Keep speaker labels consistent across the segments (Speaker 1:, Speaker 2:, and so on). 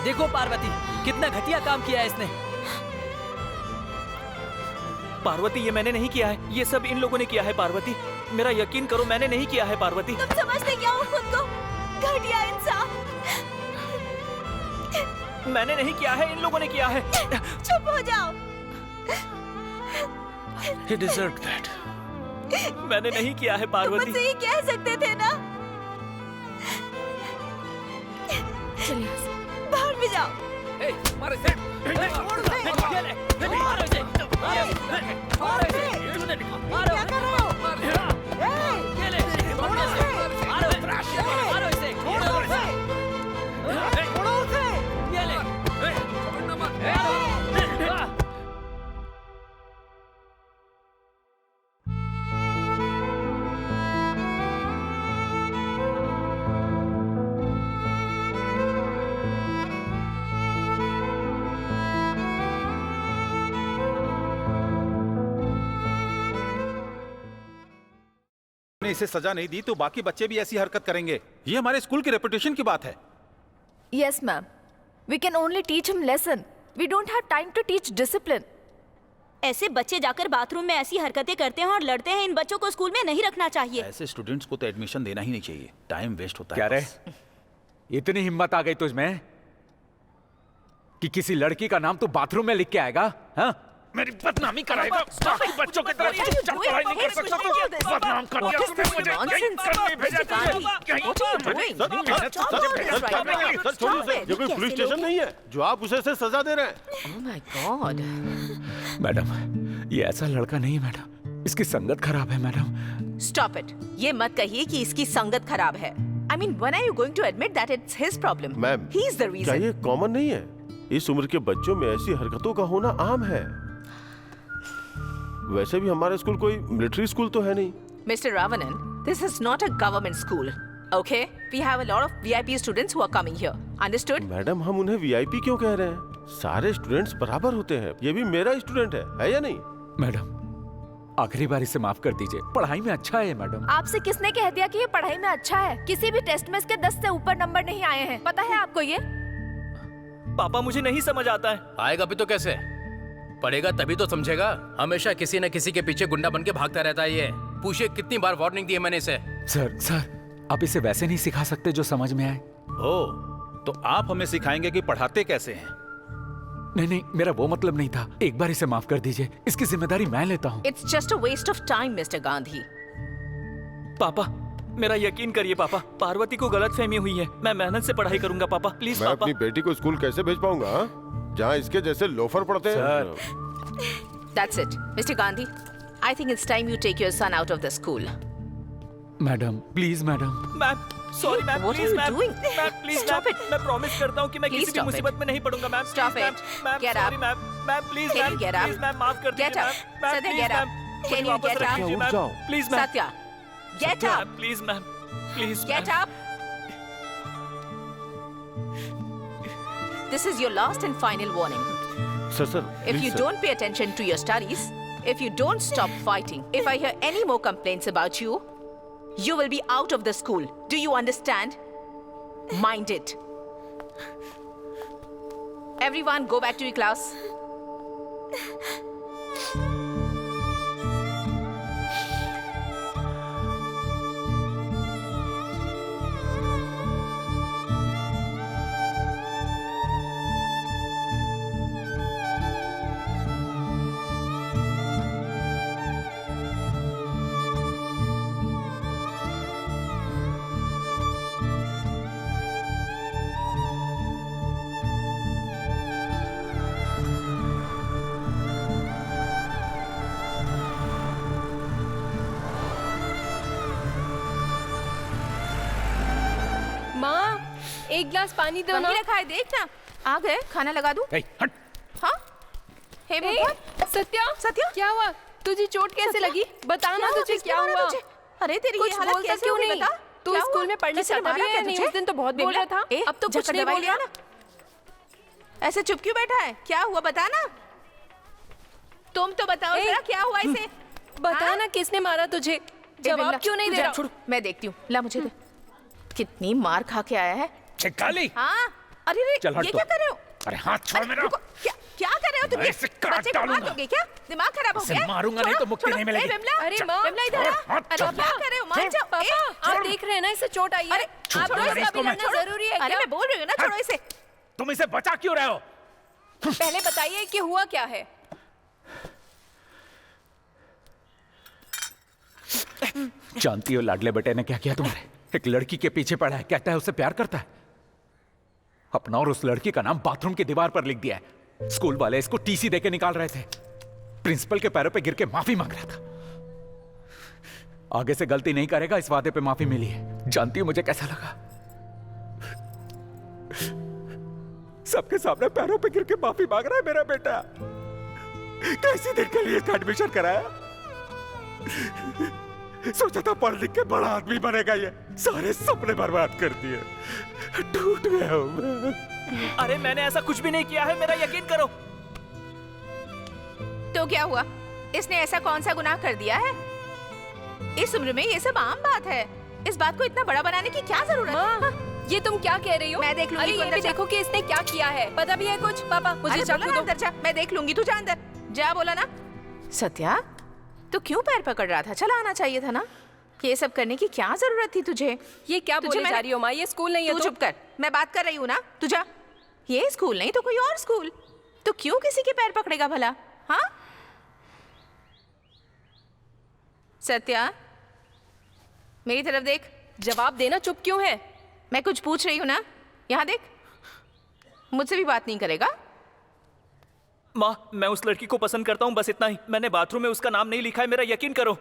Speaker 1: देखो पार्वती, कितना घटिया काम किया है इसने।
Speaker 2: पार्वती, ये मैंने नहीं किया है, ये सब इन लोगों ने किया है। पार्वती, मेरा यकीन करो, मैंने नहीं किया है। पार्वती,
Speaker 3: तुम समझते क्या हो खुद को? घटिया इंसान।
Speaker 2: मैंने नहीं किया है, इन लोगों ने किया है।
Speaker 3: चुप हो जाओ।
Speaker 2: He deserved that. मैंने नहीं किया है
Speaker 3: तुम
Speaker 2: पार्वती।
Speaker 3: मुझसे ये कह सकते थे ना।
Speaker 4: चलिए
Speaker 3: बाहर भी जाओ। क्या कर रहे हो?
Speaker 5: ने इसे सजा नहीं दी तो बाकी बच्चे भी ऐसी हरकत करेंगे। ये हमारे स्कूल की रेपुटेशन की बात है।
Speaker 4: Yes, ma'am. We can only teach him lesson. We don't have time to teach discipline.
Speaker 3: ऐसे बच्चे जाकर बाथरूम में ऐसी हरकतें करते हैं और लड़ते हैं। इन बच्चों को स्कूल में नहीं रखना चाहिए।
Speaker 5: ऐसे स्टूडेंट्स को तो एडमिशन देना ही नहीं चाहिए, टाइम वेस्ट होता है।
Speaker 6: क्या रे, इतनी हिम्मत आ गई तुझमें कि किसी लड़की का नाम तू बाथरूम में लिख के आएगा? हाँ?
Speaker 5: मेरी बदनामी कराएगा। बाकी बच्चों की तरह चुपचाप पढ़ाई नहीं कर सकता तो बदनाम कर दिया तूने मुझे। यही करने भेजा तुझे।
Speaker 7: ये कोई पुलिस स्टेशन नहीं है जो आप उसे से सजा दे रहे हैं।
Speaker 4: Oh my God.
Speaker 6: मैडम, ये ऐसा लड़का नहीं है मैडम, इसकी संगत खराब है मैडम।
Speaker 8: Stop it. ये मत कहिए कि इसकी संगत खराब है। I mean, when are you going to admit that it's his problem?
Speaker 7: Ma'am,
Speaker 8: he is the reason.
Speaker 7: क्या ये कॉमन नहीं है? इस उम्र के बच्चों में ऐसी हरकतों का होना आम है। वैसे भी हमारा स्कूल कोई मिलिट्री स्कूल तो है नहीं।
Speaker 8: Mr. Ravanan, this is not a government school. Okay? We have a lot of VIP students who are coming here. Understood?
Speaker 7: Madam, हम उन्हें VIP क्यों कह रहे हैं? सारे स्टूडेंट्स बराबर होते हैं। ये भी मेरा स्टूडेंट है या नहीं?
Speaker 6: मैडम, आखिरी बार इसे माफ कर दीजिए, पढ़ाई में अच्छा है मैडम।
Speaker 4: आपसे किसने कह दिया कि ये पढ़ाई में अच्छा है? किसी भी टेस्ट में इसके 10 से ऊपर नंबर नहीं आए हैं। पता है आपको ये?
Speaker 2: पापा, मुझे नहीं समझ आता है।
Speaker 1: आएगा भी तो कैसे? पढ़ेगा तभी तो समझेगा। हमेशा किसी न किसी के पीछे गुंडा बन के भागता रहता है ये। पूछिए कितनी बार वार्निंग दी है मैंने इसे।
Speaker 6: सर, आप इसे वैसे नहीं सिखा सकते जो समझ में आए।
Speaker 5: तो आप हमें सिखाएंगे कि पढ़ाते कैसे हैं?
Speaker 6: नहीं, मेरा वो मतलब नहीं था। एक बार इसे माफ कर दीजिए, इसकी जिम्मेदारी मैं लेता हूँ।
Speaker 8: It's just a waste of time, Mr. Gandhi.
Speaker 2: पापा, मेरा यकीन करिए पापा, पार्वती को गलतफहमी हुई है। मैं मेहनत से पढ़ाई करूंगा पापा, प्लीज
Speaker 7: मैं
Speaker 2: पापा।
Speaker 7: अपनी बेटी को स्कूल कैसे भेज पाऊंगा जहाँ इसके जैसे लोफर पढ़ते हैं?
Speaker 8: That's it. Mr. Gandhi, I think it's time you take your son out of the school.
Speaker 6: Madam, please madam.
Speaker 2: Ma'am, sorry ma'am,
Speaker 8: What are
Speaker 2: please
Speaker 8: you
Speaker 2: ma'am.
Speaker 8: doing?
Speaker 2: Ma'am, please
Speaker 8: Stop
Speaker 2: ma'am,
Speaker 8: it.
Speaker 2: मैं promise करता हूँ कि मैं
Speaker 8: Please
Speaker 2: किसी भी
Speaker 8: stop
Speaker 2: मुसीबत
Speaker 8: it.
Speaker 2: में नहीं पड़ूंगा ma'am.
Speaker 8: Stop
Speaker 2: please,
Speaker 8: it.
Speaker 2: Ma'am,
Speaker 8: Get
Speaker 2: sorry
Speaker 8: up.
Speaker 2: Ma'am, ma'am please
Speaker 8: Can
Speaker 2: ma'am,
Speaker 8: you get up?
Speaker 2: Please ma'am, माफ कर
Speaker 8: Get
Speaker 2: दीजिए
Speaker 8: up.
Speaker 2: Ma'am. Ma'am,
Speaker 8: Satya,
Speaker 2: please
Speaker 8: get up.
Speaker 2: Ma'am,
Speaker 8: Can
Speaker 2: मुझे
Speaker 8: you
Speaker 2: वापस
Speaker 8: get
Speaker 2: रख
Speaker 8: up?
Speaker 2: दीजिए
Speaker 7: उठ
Speaker 2: ma'am.
Speaker 7: जाओ।
Speaker 2: Please ma'am,
Speaker 8: Satya, get
Speaker 2: ma'am,
Speaker 8: up.
Speaker 2: Please ma'am, please
Speaker 8: Get up. This is your last and final warning.
Speaker 7: Sir,
Speaker 8: If you don't pay attention to your studies, if you don't stop fighting, if I hear any more complaints about you, you will be out of the school. Do you understand? Mind it. Everyone go back to your class.
Speaker 4: एक गिलास पानी दो ना।
Speaker 8: वहीं रखा है, देख ना। आ गए, खाना लगा दूं?
Speaker 6: हट।
Speaker 8: हाँ? हे मोहम्मद।
Speaker 4: सत्या, क्या हुआ? तुझे चोट कैसे लगी? बता ना, तुझे क्या हुआ?
Speaker 8: अरे तेरी
Speaker 4: कुछ
Speaker 8: ये हालत
Speaker 4: बोलता
Speaker 8: कैसे
Speaker 4: क्यों
Speaker 8: हो गई
Speaker 4: नहीं?
Speaker 8: बता?
Speaker 4: तू
Speaker 8: क्या
Speaker 4: स्कूल
Speaker 8: हुआ?
Speaker 4: में पढ़ने
Speaker 8: किसी ने
Speaker 4: चलता
Speaker 8: मारा
Speaker 4: भी
Speaker 8: क्या
Speaker 4: है नहीं?
Speaker 8: तुझे?
Speaker 4: उस दिन तो बहुत बोल रहा था।
Speaker 8: ए,
Speaker 4: अब तो कुछ
Speaker 8: झक्कर
Speaker 4: नहीं
Speaker 8: दवाई
Speaker 4: बोल
Speaker 8: लिया
Speaker 4: रहा।
Speaker 8: ना। ऐसे चुप क्यों बैठा है? क्या हुआ बता ना। तुम तो बताओ जरा क्या हुआ इसे?
Speaker 4: बता ना किसने मारा तुझे? जवाब क्यों नहीं दे रहा?
Speaker 8: मैं देखती हूँ, ला मुझे दे। कितनी मार खा के आया है।
Speaker 6: काली,
Speaker 8: हाँ, अरे
Speaker 6: चल हट
Speaker 8: ये
Speaker 6: तो।
Speaker 8: क्या कर रहे हो?
Speaker 6: अरे हाथ छोड़
Speaker 8: अरे,
Speaker 6: मेरा।
Speaker 8: रुको, क्या कर रहे हो तुम?
Speaker 6: मैं इसे काट
Speaker 8: बच्चे को मार
Speaker 6: डालूंगा।
Speaker 8: दोगे क्या? दिमाग खराब हो
Speaker 6: इसे
Speaker 8: गया?
Speaker 6: मारूंगा नहीं तो मुक्ति
Speaker 8: छोड़ो,
Speaker 6: नहीं मिलेगी।
Speaker 8: ए, विमला,
Speaker 4: अरे
Speaker 8: चल,
Speaker 4: माँ,
Speaker 8: विमला इधर आ।
Speaker 6: हाथ
Speaker 8: अरे
Speaker 6: छोड़।
Speaker 8: क्या कर रहे हो? मान जाओ।
Speaker 4: पापा, आप देख रहे हैं ना इसे चोट आई है।
Speaker 8: अरे,
Speaker 4: आप
Speaker 8: छोड़ो
Speaker 4: लोग
Speaker 8: इसे,
Speaker 4: इसको
Speaker 8: अभी
Speaker 4: लगना
Speaker 8: छोड़ो।
Speaker 4: जरूरी है
Speaker 8: अरे
Speaker 4: क्या?
Speaker 8: मैं बोल रही हूँ ना, छोड़ो इसे।
Speaker 6: तुम इसे बचा क्यों रहे हो?
Speaker 4: पहले बताइए कि हुआ क्या है?
Speaker 6: जानती हो लाडले बेटे ने क्या किया तुम्हारे? एक लड़की के पीछे पड़ा है, कहता है उससे प्यार करता है। अपना और उस लड़की का नाम बाथरूम की दीवार पर लिख दिया है। स्कूल वाले इसको टीसी देके निकाल रहे थे। प्रिंसिपल के पैरों पे गिर के माफी मांग रहा था। आगे से गलती नहीं करेगा, इस वादे पे माफी मिली है। जानती हो मुझे कैसा लगा? सबके सामने पैरों पे गिर के माफी मांग रहा है मेरा बेटा। कैसी दिन के लिए इसका एडमिशन कराया? सोचा था पढ़ लिख के बड़ा आदमी बनेगा, ये सारे सपने बर्बाद कर दिए। टूट गया हूं मैं।
Speaker 2: अरे मैंने ऐसा कुछ भी नहीं किया है, मेरा यकीन करो।
Speaker 8: तो क्या हुआ? इसने ऐसा कौन सा गुनाह कर दिया है? इस उम्र में ये सब आम बात है। इस बात को इतना बड़ा बनाने की क्या जरूरत है?
Speaker 4: माँ, ये तुम क्या कह रही हो?
Speaker 8: मैं देख लूंगी,
Speaker 4: अरे
Speaker 8: तू
Speaker 4: ये
Speaker 8: अंदर
Speaker 4: भी
Speaker 8: जा।
Speaker 4: देखो कि इसने क्या किया है। पता भी है कुछ? पापा मुझे
Speaker 8: अरे बोला
Speaker 4: चाकू
Speaker 8: ना
Speaker 4: दो।
Speaker 8: अंदर जा, मैं देख लूंगी, तू जा अंदर जा। बोला ना। सत्या, तू क्यों पैर पकड़ रहा था? चला आना चाहिए था ना। ये सब करने की क्या जरूरत थी तुझे?
Speaker 4: ये क्या
Speaker 8: तुझे
Speaker 4: बोले
Speaker 8: मैंने-
Speaker 4: जा रही हो माँ? ये स्कूल नहीं है
Speaker 8: तू
Speaker 4: तो?
Speaker 8: चुप कर, मैं बात कर रही हूँ ना। तू जा। ये स्कूल नहीं तो कोई और स्कूल। तो क्यों किसी के पैर पकड़ेगा भला? हाँ सत्या, मेरी तरफ देख।
Speaker 4: जवाब देना, चुप क्यों है?
Speaker 8: मैं कुछ पूछ रही हूँ ना, यहाँ देख। मुझसे भी बात नहीं करेगा?
Speaker 2: माँ, मैं उस लड़की को पसंद करता हूँ, बस इतना ही। मैंने बाथरूम में उसका नाम नहीं लिखा है, मेरा यकीन करो।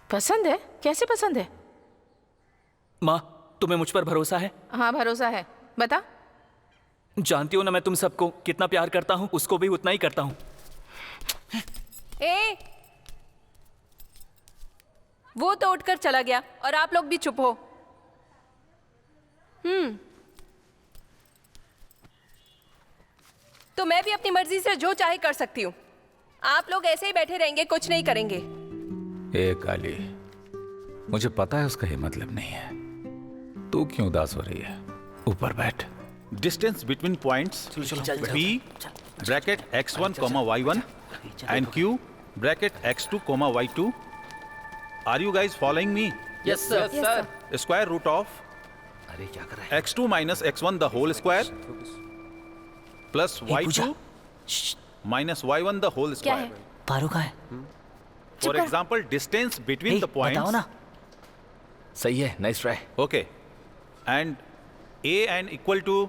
Speaker 8: पसंद है? कैसे पसंद है?
Speaker 2: माँ, तुम्हें मुझ पर भरोसा है?
Speaker 8: हाँ भरोसा है, बता।
Speaker 2: जानती हो ना मैं तुम सबको कितना प्यार करता हूँ, उसको भी उतना ही करता हूँ।
Speaker 4: ए, वो तो उठकर चला गया और आप लोग भी चुप हो। तो मैं भी अपनी मर्जी से जो चाहे कर सकती हूँ। आप लोग ऐसे ही बैठे रहेंगे, कुछ नहीं करेंगे।
Speaker 6: ए काली, मुझे पता है उसका ये मतलब नहीं है। तू क्यों उदास हो रही है? ऊपर बैठ।
Speaker 9: Distance between points B bracket x1 comma y1 and Q bracket x2 comma y2. Are you guys following me?
Speaker 1: Yes sir.
Speaker 9: Square root of x2 minus x1 the whole square plus y2 minus y1 the whole
Speaker 4: क्या
Speaker 9: square.
Speaker 4: है?
Speaker 5: पारू का है?
Speaker 9: For example, distance between the
Speaker 5: बताओ
Speaker 9: points.
Speaker 5: ना।
Speaker 1: सही है, nice try.
Speaker 9: Okay. And A and equal to.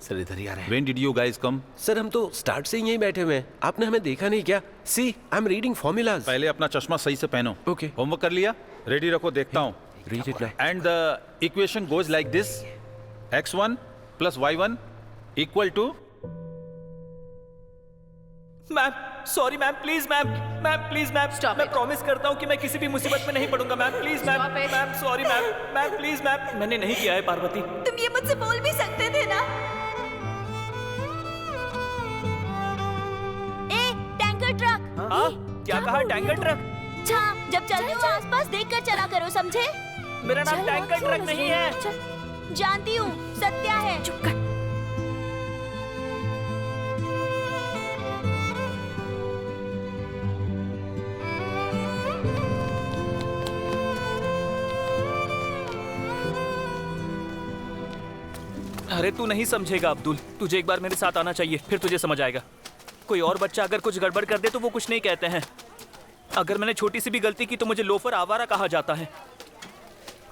Speaker 7: Sir इधर ही आ रहे हैं।
Speaker 9: When did you guys come?
Speaker 7: Sir हम तो स्टार्ट से ही यहीं बैठे हुए हैं, आपने हमें देखा नहीं क्या? सी आई एम रीडिंग फॉर्मूलाज।
Speaker 9: पहले अपना चश्मा सही से पहनो।
Speaker 7: Okay.
Speaker 9: होमवर्क कर लिया? रेडी रखो, देखता हूँ।
Speaker 7: Read it now.
Speaker 9: And the equation goes like this: x1 plus y1 equal to.
Speaker 2: Ma'am, sorry ma'am, please ma'am, please ma'am,
Speaker 8: Stop
Speaker 2: मैं
Speaker 8: it.
Speaker 2: प्रॉमिस करता हूँ कि मैं किसी भी मुसीबत में नहीं पड़ूंगा ma'am, please ma'am,
Speaker 8: Stop it.
Speaker 2: Ma'am sorry ma'am, please ma'am, मैंने नहीं किया है पार्वती।
Speaker 3: तुम ये मुझसे बोल भी सकते थे ना। ए, टैंकर ट्रक।
Speaker 2: हाँ, क्या कहा? Tanker truck?
Speaker 3: हाँ, जब चलते हो आसपास देखकर चला करो, समझे?
Speaker 2: मेरा नाम टैंकर ट्रक नहीं है।
Speaker 3: जानती हूँ, सत्या है।
Speaker 2: अरे तू नहीं समझेगा अब्दुल, तुझे एक बार मेरे साथ आना चाहिए, फिर तुझे समझ आएगा। कोई और बच्चा अगर कुछ गड़बड़ कर दे तो वो कुछ नहीं कहते हैं। अगर मैंने छोटी सी भी गलती की तो मुझे लोफर आवारा कहा जाता है।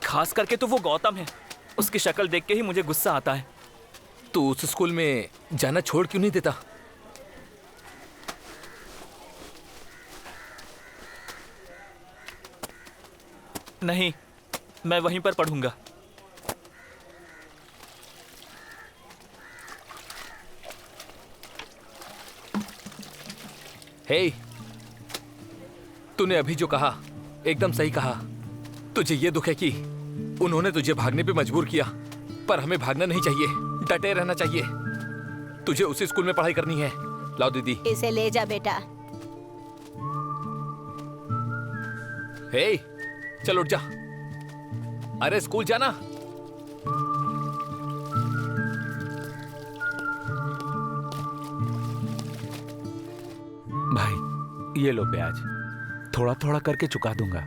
Speaker 2: खास करके तो वो गौतम है, उसकी शक्ल देख के ही मुझे गुस्सा आता है।
Speaker 1: तू उस स्कूल में जाना छोड़ क्यों नहीं देता?
Speaker 2: नहीं, मैं वहीं पर पढ़ूंगा।
Speaker 1: हे, तूने अभी जो कहा एकदम सही कहा। तुझे ये दुख है कि उन्होंने तुझे भागने पे मजबूर किया, पर हमें भागना नहीं चाहिए, डटे रहना चाहिए। तुझे उसी स्कूल में पढ़ाई करनी है। लाओ दीदी।
Speaker 3: इसे ले जा बेटा।
Speaker 1: हे, चल उठ जा। अरे स्कूल जाना।
Speaker 6: भाई ये लो ब्याज, थोड़ा थोड़ा करके चुका दूंगा।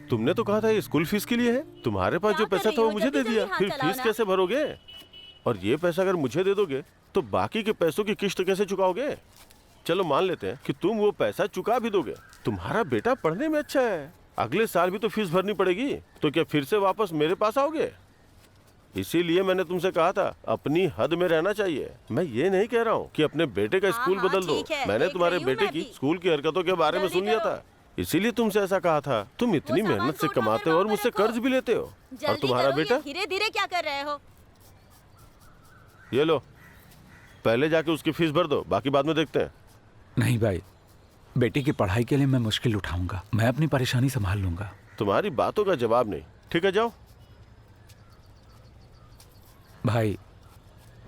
Speaker 7: तुमने तो कहा था ये स्कूल फीस के लिए है। तुम्हारे पास जो
Speaker 3: क्या कर
Speaker 7: पैसा
Speaker 3: रही
Speaker 7: था वो
Speaker 3: हो?
Speaker 7: मुझे दे
Speaker 3: जल्दी
Speaker 7: दिया,
Speaker 3: जल्दी
Speaker 7: फिर
Speaker 3: हाथ चलाओ
Speaker 7: फीस
Speaker 3: ना।
Speaker 7: कैसे भरोगे? और ये पैसा अगर मुझे दे दोगे तो बाकी के पैसों की किस्त कैसे चुकाओगे? चलो मान लेते हैं कि तुम वो पैसा चुका भी दोगे। तुम्हारा बेटा पढ़ने में अच्छा है, अगले साल भी तो फीस भरनी पड़ेगी, तो क्या फिर से वापस मेरे पास आओगे? इसीलिए मैंने तुमसे कहा था अपनी हद में रहना चाहिए। मैं ये नहीं कह रहा हूँ कि अपने बेटे का स्कूल
Speaker 3: हाँ,
Speaker 7: बदल दो।
Speaker 3: ठीक है,
Speaker 7: मैंने
Speaker 3: देख
Speaker 7: तुम्हारे
Speaker 3: रही हूँ
Speaker 7: बेटे
Speaker 3: मैं
Speaker 7: की
Speaker 3: भी।
Speaker 7: स्कूल की हरकतों के बारे में
Speaker 3: जल्दी
Speaker 7: सुन लिया
Speaker 3: करो।
Speaker 7: था, इसीलिए तुमसे ऐसा कहा था। तुम इतनी
Speaker 3: सामान
Speaker 7: मेहनत से
Speaker 3: को उठा
Speaker 7: कमाते
Speaker 3: कर
Speaker 7: हो और
Speaker 3: वहाँ
Speaker 7: मुझसे
Speaker 3: पे रखो।
Speaker 7: कर्ज भी लेते हो। और
Speaker 3: जल्दी
Speaker 7: तुम्हारा
Speaker 3: करो, ये
Speaker 7: बेटा,
Speaker 3: धीरे धीरे क्या कर रहे हो?
Speaker 7: ये लो, पहले जाके उसकी फीस भर दो, बाकी बाद में देखते हैं।
Speaker 6: नहीं भाई, बेटी की पढ़ाई के लिए मैं मुश्किल उठाऊंगा, मैं अपनी परेशानी संभाल लूंगा।
Speaker 7: तुम्हारी बातों का जवाब नहीं। ठीक है, जाओ।
Speaker 6: भाई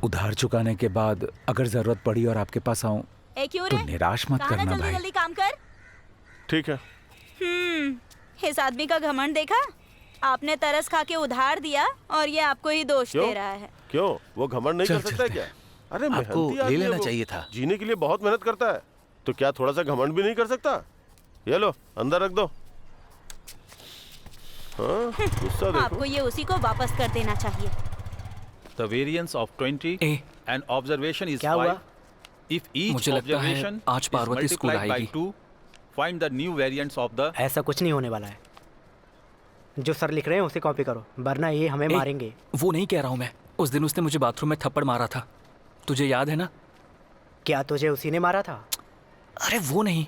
Speaker 6: उधार चुकाने के बाद अगर जरूरत पड़ी और आपके पास आऊं
Speaker 3: ए क्यों
Speaker 6: तो
Speaker 3: रे?
Speaker 6: निराश मत
Speaker 3: कहा ना
Speaker 6: करना
Speaker 3: जल्दी
Speaker 6: भाई।
Speaker 3: जल्दी काम कर।
Speaker 7: ठीक है।
Speaker 3: इस आदमी का घमंड देखा? आपने तरस खा के उधार दिया और ये आपको ही दोष
Speaker 7: क्यों?
Speaker 3: दे रहा है।
Speaker 7: क्यों, वो घमंड नहीं
Speaker 6: चल,
Speaker 7: कर सकता है
Speaker 6: चलते
Speaker 7: क्या? अरे
Speaker 1: आपको
Speaker 7: मेहनती
Speaker 1: ले
Speaker 7: आदमी है
Speaker 1: लेना
Speaker 7: वो।
Speaker 1: चाहिए था।
Speaker 7: जीने के लिए बहुत मेहनत करता है, तो क्या थोड़ा सा घमंड भी नहीं कर सकता? ये लो, अंदर रख दो। हाँ, गुस्सा
Speaker 3: आपको
Speaker 7: देखो।
Speaker 3: ये उसी को वापस कर देना चाहिए।
Speaker 9: The variance of 20
Speaker 2: A,
Speaker 9: and observation is
Speaker 10: क्या हुआ?
Speaker 9: 5. If each
Speaker 2: मुझे लगता है
Speaker 9: observation
Speaker 2: आज
Speaker 9: is
Speaker 2: Parvati school
Speaker 9: multiplied by
Speaker 2: आएगी।
Speaker 9: 2, find the new variance of the.
Speaker 10: ऐसा कुछ नहीं होने वाला है। जो सर लिख रहे हैं उसे कॉपी करो, वरना ये हमें
Speaker 2: ए,
Speaker 10: मारेंगे।
Speaker 2: वो नहीं कह रहा हूँ मैं। उस दिन उसने मुझे बाथरूम में थप्पड़ मारा था, तुझे याद है ना?
Speaker 10: क्या तुझे उसी ने मारा था?
Speaker 2: अरे वो नहीं,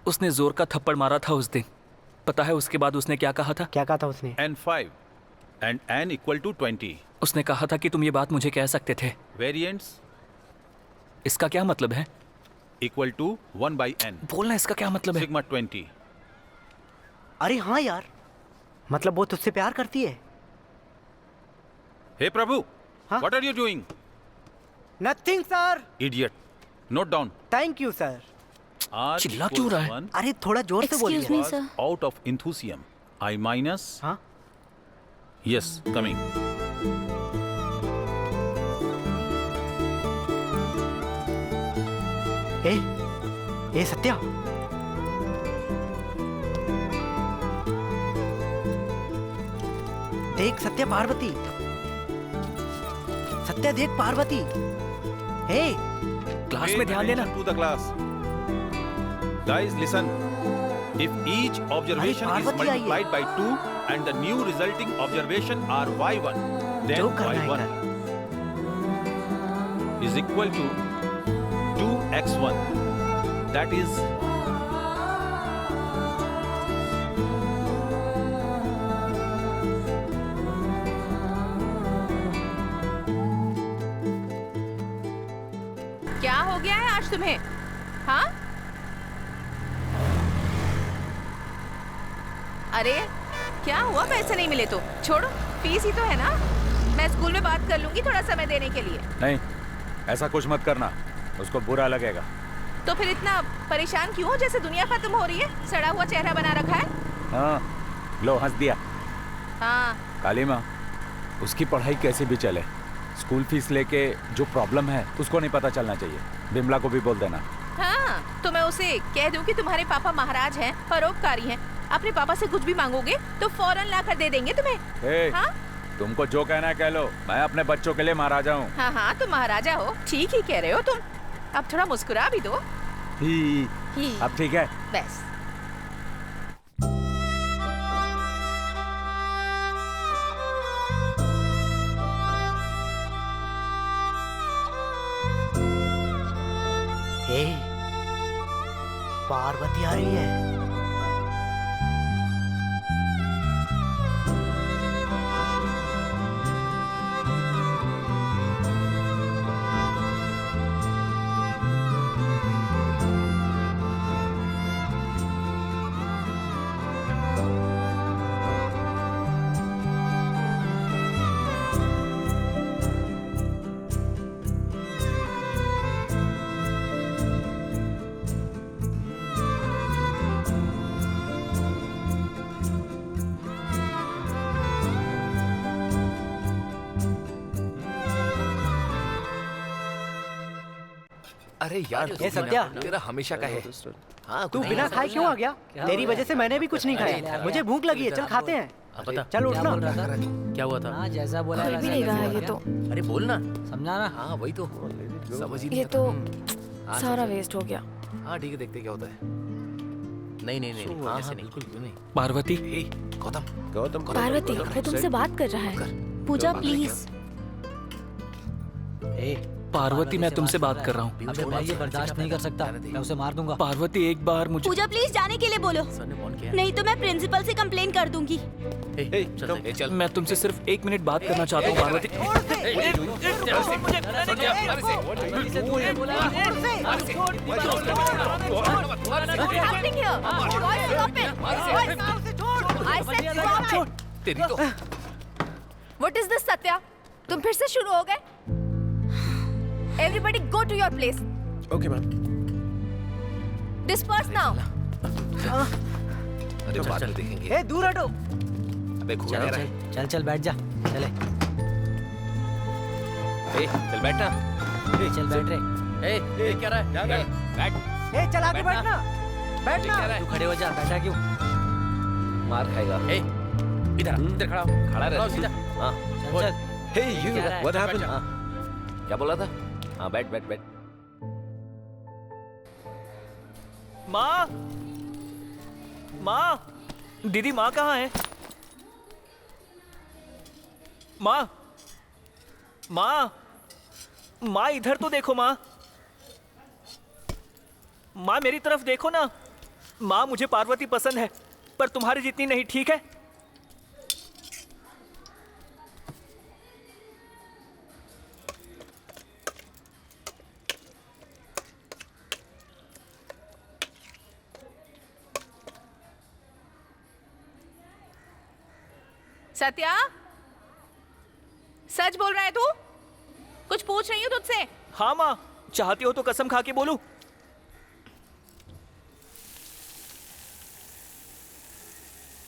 Speaker 2: उसने जोर का थप्पड़ मारा था उस दिन। पता है उसके बाद उसने क्या कहा था?
Speaker 10: क्या कहा था उसने?
Speaker 9: N5 and n equal to 20.
Speaker 2: उसने कहा था कि तुम ये बात मुझे कह सकते थे।
Speaker 9: Variance
Speaker 2: इसका क्या मतलब है?
Speaker 9: equal to 1 by n.
Speaker 2: बोलना इसका क्या मतलब है?
Speaker 9: Sigma 20.
Speaker 10: अरे हाँ यार, मतलब वो तुझसे प्यार करती है।
Speaker 9: Hey Prabhu,
Speaker 10: Huh?
Speaker 9: what are you doing?
Speaker 10: Nothing sir.
Speaker 9: Idiot. Note down.
Speaker 10: Thank you sir.
Speaker 9: R
Speaker 2: चिल्ला
Speaker 9: equals
Speaker 2: क्यों रहा है?
Speaker 9: 1
Speaker 10: अरे थोड़ा जोर से
Speaker 3: Excuse
Speaker 10: बोलिए।
Speaker 3: me,
Speaker 9: was
Speaker 3: sir.
Speaker 9: out of enthusiasm. I minus.
Speaker 10: हाँ,
Speaker 9: Yes, coming.
Speaker 10: ए सत्या, देख सत्या, पार्वती। सत्या देख पार्वती। हे,
Speaker 2: क्लास
Speaker 9: Pay
Speaker 2: में ध्यान देना।
Speaker 9: attention to the class. Guys, listen. If each observation is
Speaker 10: Parvati आई है।
Speaker 9: multiplied by 2 and the new resulting observation are y1, then
Speaker 10: जो करना है
Speaker 9: y1 is equal to 2x1. That is
Speaker 8: क्या हो गया है आज तुम्हें? हाँ? अरे क्या हुआ, पैसे नहीं मिले तो? छोड़ो, फीस ही तो है ना। मैं स्कूल में बात कर लूंगी थोड़ा समय देने के लिए।
Speaker 6: नहीं, ऐसा कुछ मत करना, उसको बुरा लगेगा।
Speaker 8: तो फिर इतना परेशान क्यों हो, जैसे दुनिया खत्म हो रही है? सड़ा हुआ चेहरा बना रखा है।
Speaker 6: हाँ, लो हंस दिया।
Speaker 8: हाँ,
Speaker 6: काली माँ, उसकी पढ़ाई कैसे भी चले, स्कूल फीस लेके जो प्रॉब्लम है उसको नहीं पता चलना चाहिए। बिमला को भी बोल देना।
Speaker 8: हाँ, तो मैं उसे कह दूं कि तुम्हारे पापा महाराज हैं, परोपकारी हैं। अपने पापा से कुछ भी मांगोगे तो फौरन लाकर दे देंगे तुम्हें।
Speaker 6: ए,
Speaker 8: हाँ?
Speaker 6: तुमको जो कहना है कह लो, मैं अपने बच्चों के लिए महाराजा हूँ।
Speaker 8: हाँ हाँ, तुम महाराजा हो, ठीक ही कह रहे हो तुम। अब थोड़ा मुस्कुरा भी दो। ही।
Speaker 6: अब ठीक है।
Speaker 8: बस।
Speaker 10: हे, पार्वती आ रही है।
Speaker 11: अरे यार
Speaker 10: ये सत्या
Speaker 11: तेरा हमेशा का है। हाँ
Speaker 10: तू बिना खाए क्यों आ गया? तेरी वजह से मैंने भी कुछ नहीं खाया। मुझे भूख लगी है, चल खाते हैं।
Speaker 1: बता
Speaker 10: चल उठना।
Speaker 1: क्या हुआ था?
Speaker 10: जैसा बोला
Speaker 4: कोई भी नहीं रहा है ये तो।
Speaker 1: अरे बोल ना।
Speaker 10: समझा ना?
Speaker 11: हाँ वही तो समझ ही नहीं
Speaker 4: ये
Speaker 11: आता।
Speaker 4: तो सारा वेस्ट हो गया।
Speaker 11: हाँ ठीक है, देखते क्या होता है।
Speaker 1: नहीं
Speaker 11: हाँ
Speaker 1: ऐसे
Speaker 11: हाँ
Speaker 1: नहीं।
Speaker 11: बिल्कुल क्यों नहीं।
Speaker 2: पार्वती,
Speaker 11: हे गौतम गौतम
Speaker 4: पार्वती वो तुमसे बात कर रहा है।
Speaker 3: पूजा प्लीज।
Speaker 2: पार्वती मैं तुमसे बात कर रहा हूँ।
Speaker 10: अबे भाई ये बर्दाश्त नहीं कर सकता, मैं उसे मार दूंगा।
Speaker 2: पार्वती एक बार मुझे
Speaker 3: पूजा प्लीज जाने के लिए बोलो,
Speaker 1: सर ने फोन किया।
Speaker 3: नहीं तो मैं प्रिंसिपल से कंप्लेन कर दूंगी।
Speaker 11: चल
Speaker 2: मैं तुमसे सिर्फ 1 मिनट बात करना चाहता हूँ Parvati.
Speaker 4: Happening here? Boys, stop it! Boys, I said stop it!
Speaker 11: तेरी तो
Speaker 4: What is this, Satya? तुम फिर से शुरू हो गए? Everybody go to your place.
Speaker 11: Okay ma'am.
Speaker 4: Disperse now.
Speaker 11: अरे बाद में देखेंगे।
Speaker 10: ए दूर हटो।
Speaker 11: अबे घूम रहा है।
Speaker 10: चल चल बैठ जा। चले।
Speaker 11: चल बैठना।
Speaker 10: चल बैठ रे।
Speaker 1: ए क्या रहा है?
Speaker 11: बैठ।
Speaker 10: ए चल आगे बैठना। बैठना।
Speaker 11: क्या
Speaker 10: तू खड़े हो जा, बैठा क्यों?
Speaker 11: मार खाएगा।
Speaker 1: इधर खड़ा हो।
Speaker 11: खड़ा रह।
Speaker 1: सीधा।
Speaker 11: हाँ।
Speaker 10: चल।
Speaker 11: हे यू
Speaker 10: क्या रहा है?
Speaker 11: What happened? क्या बोला था? हाँ बैठ बैठ बैठ।
Speaker 2: माँ, माँ, दीदी माँ कहाँ है? माँ, माँ, माँ इधर तो देखो माँ। माँ मेरी तरफ देखो ना। माँ मुझे पार्वती पसंद है, पर तुम्हारी जितनी नहीं, ठीक है?
Speaker 8: सत्या, सच बोल रहा है तू? कुछ पूछ रही हूँ तुझसे।
Speaker 2: हाँ माँ, चाहती हो तो कसम खा के बोलूं?